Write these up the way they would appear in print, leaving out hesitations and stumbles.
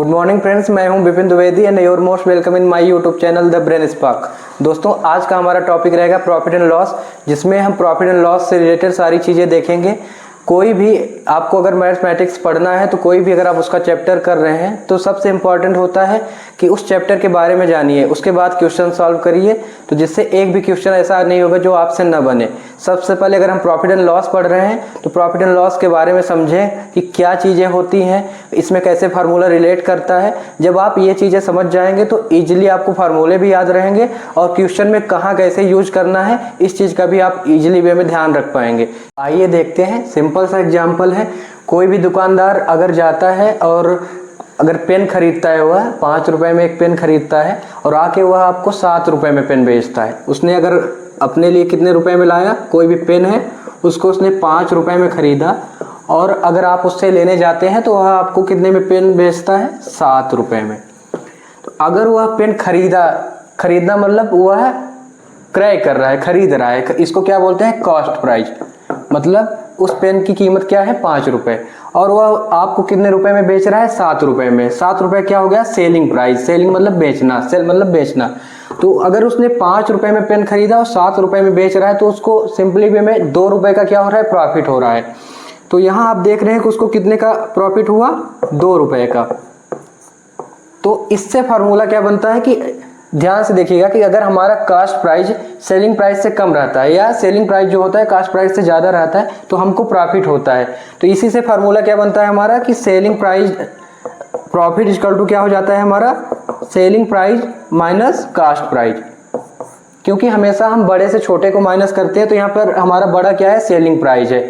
Good morning friends, मैं हूं Vipin Dwivedi and your most welcome in my YouTube channel the brain spark. दोस्तों, आज का हमारा टॉपिक रहेगा प्रॉफिट एंड लॉस, जिसमें हम प्रॉफिट एंड लॉस से रिलेटेड सारी चीज़ें देखेंगे। कोई भी आपको अगर मैथमेटिक्स पढ़ना है तो कोई भी अगर आप उसका चैप्टर कर रहे हैं तो सबसे इम्पॉर्टेंट होता है कि उस चैप्टर के बारे में जानिए, उसके बाद क्वेश्चन सॉल्व करिए, तो जिससे एक भी क्वेश्चन ऐसा नहीं होगा जो आपसे न बने। सबसे पहले अगर हम प्रॉफिट एंड लॉस पढ़ रहे हैं तो प्रॉफिट एंड लॉस के बारे में समझें कि क्या चीज़ें होती हैं, इसमें कैसे फार्मूला रिलेट करता है। जब आप ये चीज़ें समझ जाएंगे तो ईजिली आपको फार्मूले भी याद रहेंगे और क्वेश्चन में कहाँ कैसे यूज करना है इस चीज़ का भी आप ईजिली वे में ध्यान रख पाएंगे। आइए देखते हैं, सिंपल सा एग्जाम्पल है। कोई भी दुकानदार अगर जाता है और अगर पेन खरीदता है, वह 5 रुपए में एक पेन खरीदता है और आके वह आपको 7 रुपए में पेन बेचता है। उसने अगर अपने लिए कितने रुपए में लाया, कोई भी पेन है उसको उसने 5 रुपए में खरीदा और अगर आप उससे लेने जाते हैं तो वह आपको कितने में पेन बेचता है, 7 रुपए में। तो अगर वह पेन खरीदना मतलब वह क्रय कर रहा है, खरीद रहा है, इसको क्या बोलते हैं, कॉस्ट प्राइस। मतलब उस पेन की कीमत क्या है, 5 रुपए, और वह आपको कितने रुपए में बेच रहा है, 7 रुपए में। 7 रुपए क्या हो गया, सेलिंग प्राइस। सेलिंग मतलब बेचना, सेल मतलब बेचना। तो अगर उसने 5 रुपए में पेन खरीदा और 7 रुपए में बेच रहा है तो उसको सिंपली वे में 2 रुपए का क्या हो रहा है, प्रॉफिट हो रहा है। तो यहाँ आप देख रहे हैं कि उसको कितने का प्रॉफिट हुआ, 2 रुपए का। तो इससे फार्मूला क्या बनता है कि ध्यान से देखिएगा कि अगर हमारा कास्ट प्राइस सेलिंग प्राइस से कम रहता है या सेलिंग प्राइस जो होता है कास्ट प्राइस से ज़्यादा रहता है तो हमको प्रॉफिट होता है। तो इसी से फार्मूला क्या बनता है हमारा कि selling price profit equal to क्या हो जाता है हमारा, selling price minus cost price. क्योंकि हमेशा हम बड़े से छोटे को माइनस करते हैं तो यहाँ पर हमारा बड़ा क्या है, सेलिंग प्राइस है।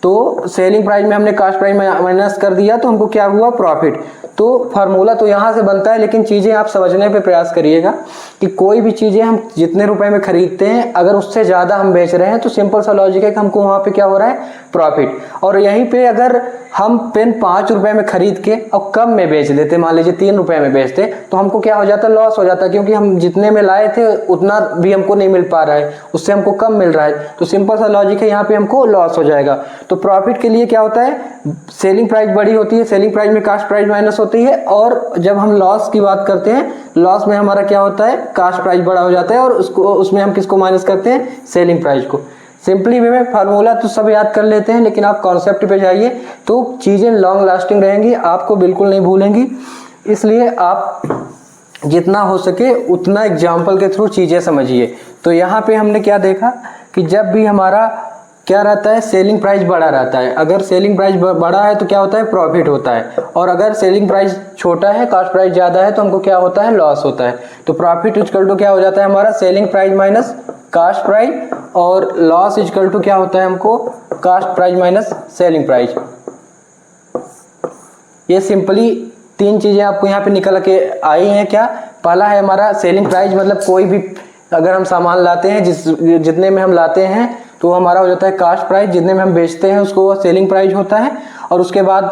तो सेलिंग प्राइस में हमने कास्ट प्राइस माइनस कर दिया तो हमको क्या हुआ, प्रॉफिट। तो फार्मूला तो यहाँ से बनता है, लेकिन चीज़ें आप समझने पे प्रयास करिएगा कि कोई भी चीज़ें हम जितने रुपए में खरीदते हैं अगर उससे ज़्यादा हम बेच रहे हैं तो सिंपल सा लॉजिक है कि हमको वहाँ पे क्या हो रहा है, प्रॉफिट। और यहीं पे अगर हम पेन 5 रुपए में खरीद के और कम में बेच देते, मान लीजिए 3 रुपए में बेचते, तो हमको क्या हो जाता है, लॉस हो जाता है। क्योंकि हम जितने में लाए थे उतना भी हमको नहीं मिल पा रहा है, उससे हमको कम मिल रहा है। तो सिंपल सा लॉजिक है, यहाँ पे हमको लॉस हो जाएगा। तो प्रॉफिट के लिए क्या होता है, सेलिंग प्राइस बड़ी होती है, सेलिंग प्राइस में कास्ट प्राइस माइनस होती है। और जब हम लॉस की बात करते हैं, लॉस में हमारा क्या होता है, कास्ट प्राइस बड़ा हो जाता है और उसमें हम किसको माइनस करते हैं, सेलिंग प्राइस को। सिंपली वे में फार्मूला तो सब याद कर लेते हैं, लेकिन आप कॉन्सेप्ट पे जाइए तो चीज़ें लॉन्ग लास्टिंग रहेंगी, आपको बिल्कुल नहीं भूलेंगी। इसलिए आप जितना हो सके उतना एग्जाम्पल के थ्रू चीज़ें समझिए। तो यहाँ पे हमने क्या देखा कि जब भी हमारा क्या रहता है, सेलिंग प्राइस बड़ा रहता है। अगर सेलिंग प्राइस बड़ा है तो क्या होता है, प्रॉफिट होता है। और अगर सेलिंग प्राइस छोटा है, कास्ट प्राइस ज़्यादा है, तो हमको क्या होता है, लॉस होता है। तो प्रॉफिट इक्वल टू क्या हो जाता है हमारा, selling price minus cost price, और लॉस इक्वल टू क्या होता है हमको, cast price minus selling price. ये सिंपली 3 चीज़ें आपको यहाँ पे निकल के आई हैं। क्या, पहला है हमारा सेलिंग प्राइस, मतलब कोई भी अगर हम सामान लाते हैं जितने में हम लाते हैं तो हमारा हो जाता है कास्ट प्राइस, जितने में हम बेचते हैं उसको सेलिंग प्राइस होता है। और उसके बाद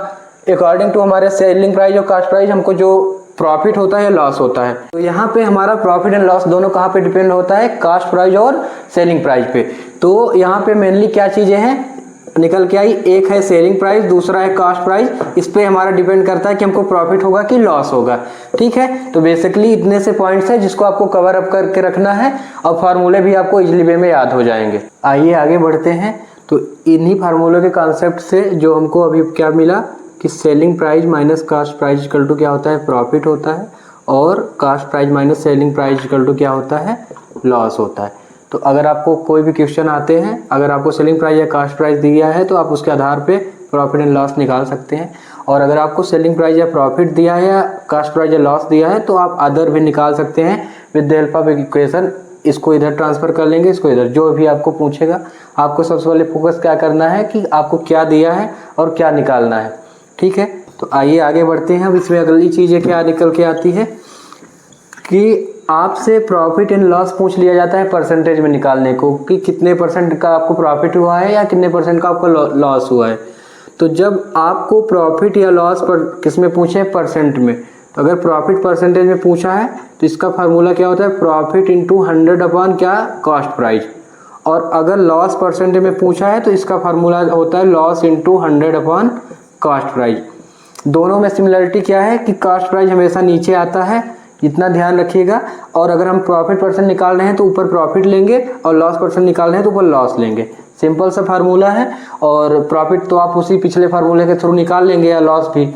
अकॉर्डिंग टू हमारे सेलिंग प्राइस और कास्ट प्राइस हमको जो प्रॉफिट होता है या लॉस होता है। तो यहाँ पे हमारा प्रॉफिट एंड लॉस दोनों कहाँ पे डिपेंड होता है, कास्ट प्राइस और सेलिंग प्राइस पे। तो यहाँ पे मेनली क्या चीज़ें हैं निकल के आई, एक है सेलिंग प्राइस, दूसरा है कास्ट प्राइस। इस पे हमारा डिपेंड करता है कि हमको प्रॉफिट होगा कि लॉस होगा। ठीक है, तो बेसिकली इतने से पॉइंट्स है जिसको आपको कवर अप करके रखना है और फार्मूले भी आपको इजीली वे में याद हो जाएंगे। आइए आगे बढ़ते हैं। तो इन्हीं फार्मूलों के कॉन्सेप्ट से जो हमको अभी क्या मिला कि selling price minus cost price equal to क्या होता है, प्रॉफिट होता है, और cost price minus selling price equal to क्या होता है, लॉस होता है। तो अगर आपको कोई भी क्वेश्चन आते हैं, अगर आपको सेलिंग प्राइस या कास्ट प्राइस दिया है तो आप उसके आधार पे प्रॉफिट एंड लॉस निकाल सकते हैं। और अगर आपको सेलिंग प्राइस या प्रॉफिट दिया है या कास्ट प्राइस या लॉस दिया है तो आप अदर भी निकाल सकते हैं with the help of equation. इसको इधर ट्रांसफ़र कर लेंगे, इसको इधर, जो भी आपको पूछेगा। आपको सबसे पहले फोकस क्या करना है कि आपको क्या दिया है और क्या निकालना है। ठीक है, तो आइए आगे बढ़ते हैं। अब इसमें अगली चीज़ें क्या निकल के आती है कि आपसे प्रॉफिट एंड लॉस पूछ लिया जाता है परसेंटेज में निकालने को, कि कितने परसेंट का आपको प्रॉफिट हुआ है या कितने परसेंट का आपको लॉस हुआ है। तो जब आपको प्रॉफिट या लॉस पर किस में पूछे, परसेंट में, तो अगर प्रॉफिट परसेंटेज में पूछा है तो इसका फार्मूला क्या होता है, प्रॉफिट इंटू 100 अपॉन क्या, कॉस्ट प्राइस। और अगर लॉस परसेंटेज में पूछा है तो इसका फार्मूला होता है loss into 100 upon cost price. दोनों में सिमिलरिटी क्या है कि कॉस्ट प्राइस हमेशा नीचे आता है, इतना ध्यान रखिएगा। और अगर हम प्रॉफिट परसेंट निकाल रहे हैं तो ऊपर प्रॉफिट लेंगे और लॉस परसेंट निकाल रहे हैं तो ऊपर लॉस लेंगे। सिंपल सा फार्मूला है। और प्रॉफिट तो आप उसी पिछले फार्मूले के थ्रू निकाल लेंगे या लॉस भी,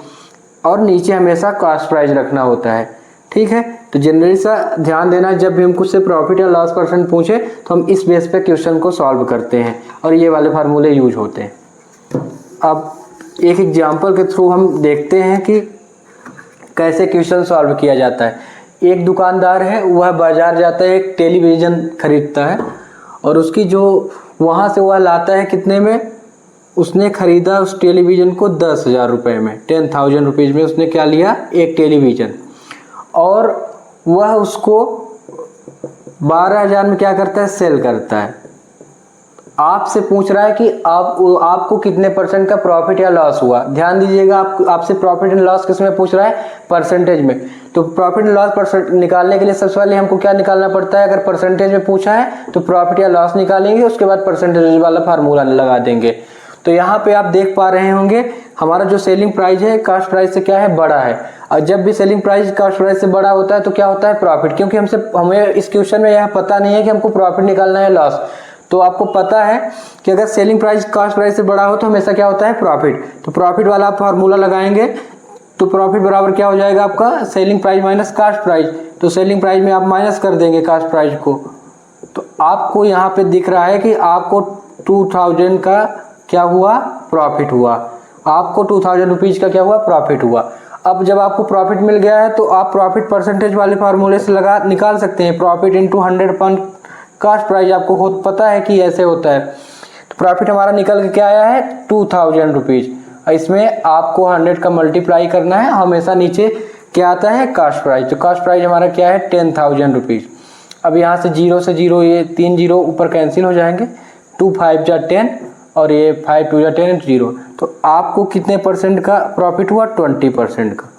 और नीचे हमेशा कॉस्ट प्राइस रखना होता है। ठीक है, तो जनरली सा ध्यान देना, जब भी हम कुछ से प्रॉफिट या लॉस परसेंट पूछे तो हम इस बेस पे क्वेश्चन को सॉल्व करते हैं और ये वाले फार्मूले यूज होते हैं। अब एक एग्जांपल के थ्रू हम देखते हैं कि कैसे क्वेश्चन सॉल्व किया जाता है। एक दुकानदार है, वह बाजार जाता है, एक टेलीविज़न खरीदता है और उसकी जो वहाँ से वह लाता है कितने में, उसने खरीदा उस टेलीविज़न को 10,000 रुपये में, 10,000 रुपीज़ में उसने क्या लिया, एक टेलीविज़न। और वह उसको 12,000 में क्या करता है, सेल करता है। आपसे पूछ रहा है कि आपको कितने परसेंट का प्रॉफिट या लॉस हुआ। ध्यान दीजिएगा, आपसे प्रॉफिट एंड लॉस किस में पूछ रहा है, परसेंटेज में। तो प्रॉफिट एंड लॉस परसेंट निकालने के लिए सबसे पहले हमको क्या निकालना पड़ता है, अगर परसेंटेज में पूछा है तो प्रॉफिट या लॉस निकालेंगे, उसके बाद परसेंटेज वाला फार्मूला लगा देंगे। तो यहाँ पे आप देख पा रहे होंगे हमारा जो सेलिंग प्राइस है कॉस्ट प्राइस से क्या है, बड़ा है। और जब भी सेलिंग प्राइस कॉस्ट प्राइस से बड़ा होता है तो क्या होता है, प्रॉफिट। क्योंकि हमें इस क्वेश्चन में यह पता नहीं है कि हमको प्रॉफिट निकालना है लॉस। तो आपको पता है कि अगर सेलिंग प्राइस कॉस्ट प्राइस से बड़ा हो तो हमेशा क्या होता है, प्रॉफिट। तो प्रॉफिट वाला आप फार्मूला लगाएंगे तो प्रॉफिट बराबर क्या हो जाएगा आपका, selling price minus cost price. तो सेलिंग प्राइस में आप माइनस कर देंगे कॉस्ट प्राइस को। तो आपको यहाँ पे दिख रहा है कि आपको 2000 का क्या हुआ, प्रॉफिट हुआ। आपको 2000 रुपीज़ का क्या हुआ, प्रॉफिट हुआ। अब जब आपको प्रॉफिट मिल गया है तो आप प्रॉफिट परसेंटेज वाले फार्मूले से निकाल सकते हैं, प्रॉफिट इंटू 100 अपन कॉस्ट प्राइस। आपको पता है कि ऐसे होता है। तो प्रॉफिट हमारा निकल के क्या आया है, 2000 रुपीज़। इसमें आपको 100 का मल्टीप्लाई करना है, हमेशा नीचे क्या आता है, कॉस्ट प्राइस। तो कॉस्ट प्राइस हमारा क्या है, 10,000 रुपीज़। अब यहाँ से 0 से 0, ये 3 0 ऊपर कैंसिल हो जाएंगे, 2 5 जा 10 और ये 5 2 जा 10 0। तो आपको कितने परसेंट का प्रॉफिट हुआ, 20% का।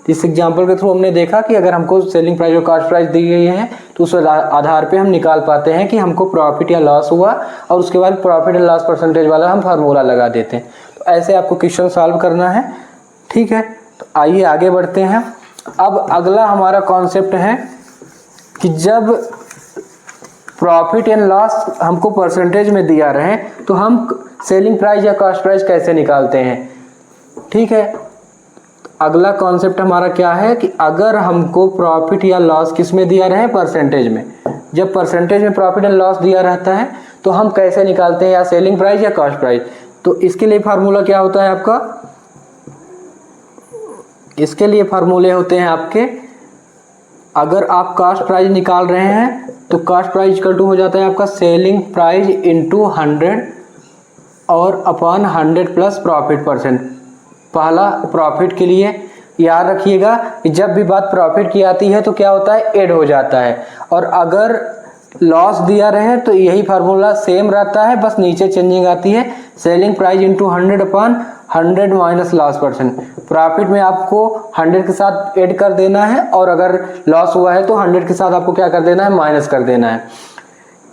इस एग्जांपल के थ्रू हमने देखा कि अगर हमको सेलिंग प्राइस और कॉस्ट प्राइस दी गई है तो उस आधार पे हम निकाल पाते हैं कि हमको प्रॉफिट या लॉस हुआ, और उसके बाद प्रॉफिट एंड लॉस परसेंटेज वाला हम फार्मूला लगा देते हैं। तो ऐसे आपको क्वेश्चन सॉल्व करना है। ठीक है, तो आइए आगे बढ़ते हैं। अब अगला हमारा कॉन्सेप्ट है कि जब प्रॉफिट एंड लॉस हमको परसेंटेज में दिया रहे तो हम सेलिंग प्राइस या कॉस्ट प्राइस कैसे निकालते हैं। ठीक है, अगला कॉन्सेप्ट हमारा क्या है कि अगर हमको प्रॉफिट या लॉस किस में दिया रहे, परसेंटेज में। जब परसेंटेज में प्रॉफिट एंड लॉस दिया रहता है तो हम कैसे निकालते हैं, या सेलिंग प्राइस या कॉस्ट प्राइस। तो इसके लिए फार्मूला क्या होता है आपका, इसके लिए फार्मूले होते हैं आपके, अगर आप कॉस्ट प्राइस निकाल रहे हैं तो कॉस्ट प्राइस इक्वल टू हो जाता है आपका सेलिंग प्राइस इंटू 100 और अपॉन 100 प्लस प्रॉफिट परसेंट। पहला प्रॉफिट के लिए याद रखिएगा कि जब भी बात प्रॉफिट की आती है तो क्या होता है, ऐड हो जाता है। और अगर लॉस दिया रहे तो यही फार्मूला सेम रहता है, बस नीचे चेंजिंग आती है, selling price into 100 upon 100 minus loss percent. Profit में आपको 100 के साथ ऐड कर देना है, और अगर लॉस हुआ है तो 100 के साथ आपको क्या कर देना है, माइनस कर देना है।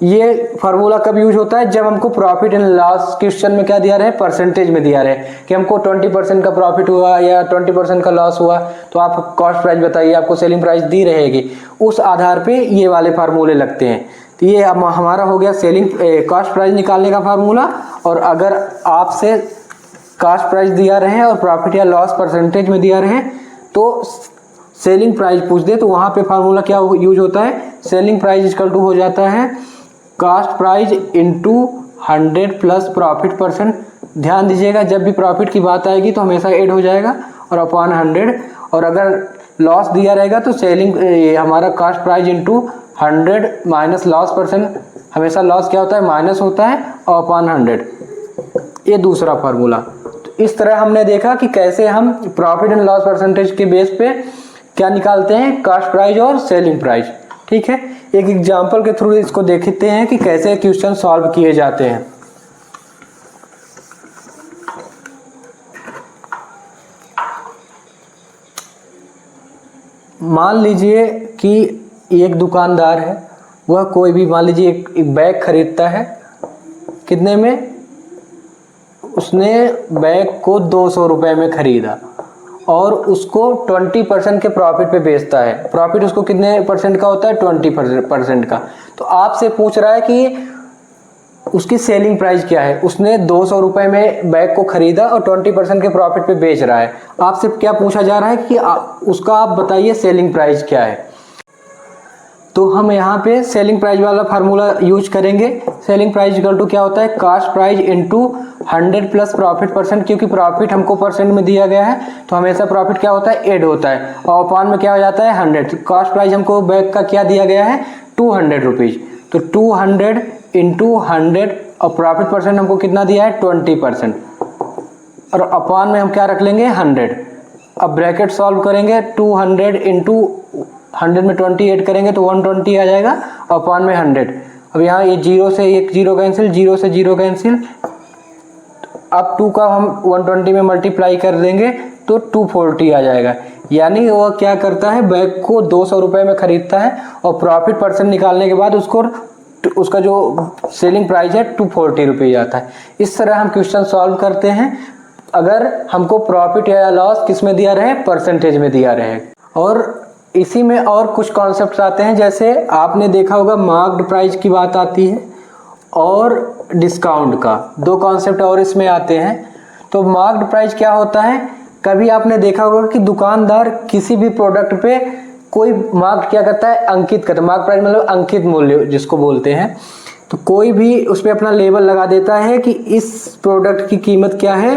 ये फार्मूला कब यूज होता है, जब हमको प्रॉफिट एंड लॉस क्वेश्चन में क्या दिया रहे, परसेंटेज में दिया रहे कि हमको 20% का प्रॉफिट हुआ या 20% का लॉस हुआ, तो आप कॉस्ट प्राइस बताइए, आपको सेलिंग प्राइस दी रहेगी, उस आधार पे ये वाले फार्मूले लगते हैं। तो ये हमारा हो गया सेलिंग कॉस्ट प्राइस निकालने का फार्मूला। और अगर आपसे कॉस्ट प्राइस दिया रहे और प्रॉफिट या लॉस परसेंटेज में दिया रहे तो सेलिंग प्राइस पूछ दे तो वहाँ पे फार्मूला क्या यूज होता है, सेलिंग प्राइस इक्वल टू हो जाता है cost price into 100 plus profit percent. ध्यान दीजिएगा, जब भी प्रॉफिट की बात आएगी तो हमेशा ऐड हो जाएगा और अपॉन 100। और अगर लॉस दिया रहेगा तो सेलिंग हमारा cost price into 100 minus loss percent. हमेशा लॉस क्या होता है, माइनस होता है, और अपॉन 100। ये दूसरा फार्मूला। तो इस तरह हमने देखा कि कैसे हम प्रॉफिट एंड लॉस परसेंटेज के बेस पे क्या निकालते हैं, कॉस्ट प्राइस और सेलिंग प्राइस। ठीक है, एक एग्जांपल के थ्रू इसको देखते हैं कि कैसे क्वेश्चन सॉल्व किए जाते हैं। मान लीजिए कि एक दुकानदार है, वह कोई भी मान लीजिए एक बैग खरीदता है। कितने में, उसने बैग को 200 रुपये में खरीदा और उसको 20% के प्रॉफिट पे बेचता है। प्रॉफिट उसको कितने परसेंट का होता है? 20% का। तो आपसे पूछ रहा है कि उसकी सेलिंग प्राइस क्या है। उसने 200 रुपये में बैग को खरीदा और 20% के प्रॉफिट पे बेच रहा है। आपसे क्या पूछा जा रहा है कि उसका आप बताइए सेलिंग प्राइस क्या है। तो हम यहाँ पे सेलिंग प्राइस वाला फार्मूला यूज करेंगे। सेलिंग प्राइस इक्वल टू क्या होता है? Cost price into 100 plus profit percent. क्योंकि प्रॉफिट हमको परसेंट में दिया गया है तो हमेशा प्रॉफिट क्या होता है? ऐड होता है और अपॉन में क्या हो जाता है? 100। कास्ट प्राइस हमको बैग का क्या दिया गया है? 200 रुपीज। तो 200 इंटू 100 और प्रॉफिट परसेंट हमको कितना दिया है? 20%। और अपॉन में हम क्या रख लेंगे? 100। अब ब्रैकेट सॉल्व करेंगे। 200 इंटू 100 में 20 ऐड करेंगे तो 120 आ जाएगा, अपॉन में 100। अब यहाँ ये 0 से एक 0 कैंसिल, 0 से 0 कैंसिल। अब 2 का हम 120 में मल्टीप्लाई कर देंगे तो 240 आ जाएगा। यानी वह क्या करता है? बैग को 200 रुपये में खरीदता है और प्रॉफिट परसेंट निकालने के बाद उसका जो सेलिंग प्राइस है 240 रुपये आता है। इस तरह हम क्वेश्चन सॉल्व करते हैं अगर हमको प्रॉफिट या लॉस किस में दिया रहे? परसेंटेज में दिया रहे। और इसी में और कुछ कॉन्सेप्ट्स आते हैं, जैसे आपने देखा होगा मार्क्ड प्राइस की बात आती है और डिस्काउंट का। 2 कॉन्सेप्ट और इसमें आते हैं। तो मार्क्ड प्राइस क्या होता है? कभी आपने देखा होगा कि दुकानदार किसी भी प्रोडक्ट पे कोई मार्क क्या करता है? अंकित करता है। मार्क प्राइस मतलब अंकित मूल्य जिसको बोलते हैं। तो कोई भी उस पर अपना लेबल लगा देता है कि इस प्रोडक्ट की कीमत क्या है?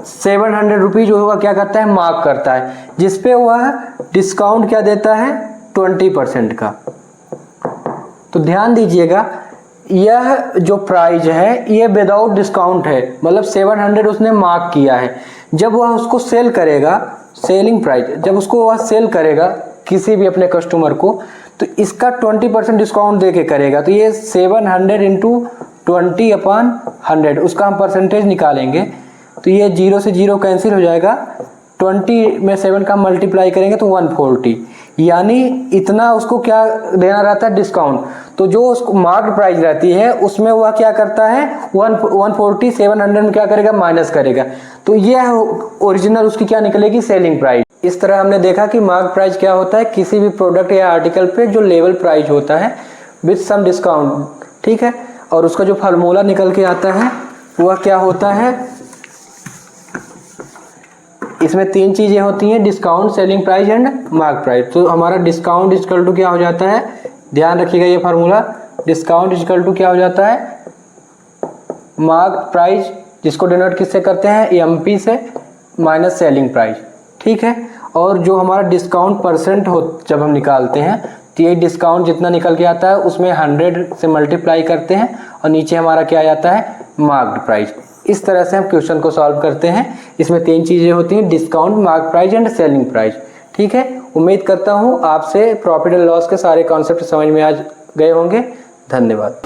700 रुपीज होगा, क्या करता है? मार्क करता है, जिसपे वह डिस्काउंट क्या देता है? 20% का। तो ध्यान दीजिएगा, यह जो प्राइस है ये विदाउट डिस्काउंट है, मतलब 700 उसने मार्क किया है। जब वह उसको सेल करेगा, सेलिंग प्राइस जब उसको वह सेल करेगा किसी भी अपने कस्टमर को, तो इसका 20% डिस्काउंट दे के करेगा। तो ये 700 इंटू 20/100 उसका हम परसेंटेज निकालेंगे। तो ये 0 से 0 कैंसिल हो जाएगा। 20 में 7 का मल्टीप्लाई करेंगे तो 140, यानी इतना उसको क्या देना रहता है? डिस्काउंट। तो जो उसको मार्क्ड प्राइस रहती है उसमें वह क्या करता है? 140 700 में क्या करेगा? माइनस करेगा। तो यह ओरिजिनल उसकी क्या निकलेगी? Selling price. इस तरह हमने देखा कि मार्क्ड प्राइस क्या होता है? किसी भी प्रोडक्ट या आर्टिकल पे जो लेवल प्राइस होता है विद सम डिस्काउंट, ठीक है। और उसका जो फार्मूला निकल के आता है वह क्या होता है? इसमें 3 चीजें होती हैं, discount, selling price and mark price. तो हमारा डिस्काउंट इक्वल टू क्या हो जाता है? ध्यान रखिएगा ये फार्मूला। डिस्काउंट इक्वल टू क्या हो जाता है? मार्क प्राइस, जिसको डिनोट किससे करते हैं? एमपी से, माइनस सेलिंग प्राइस, ठीक है। और जो हमारा डिस्काउंट परसेंट हो जब हम निकालते हैं तो ये डिस्काउंट जितना निकल के आता है उसमें 100 से मल्टीप्लाई करते हैं और नीचे हमारा क्या आ जाता है? Marked price. इस तरह से हम क्वेश्चन को सॉल्व करते हैं। इसमें 3 चीज़ें होती हैं, discount, mark price and selling price, ठीक है। उम्मीद करता हूँ आपसे प्रॉफिट एंड लॉस के सारे कॉन्सेप्ट समझ में आ गए होंगे। धन्यवाद।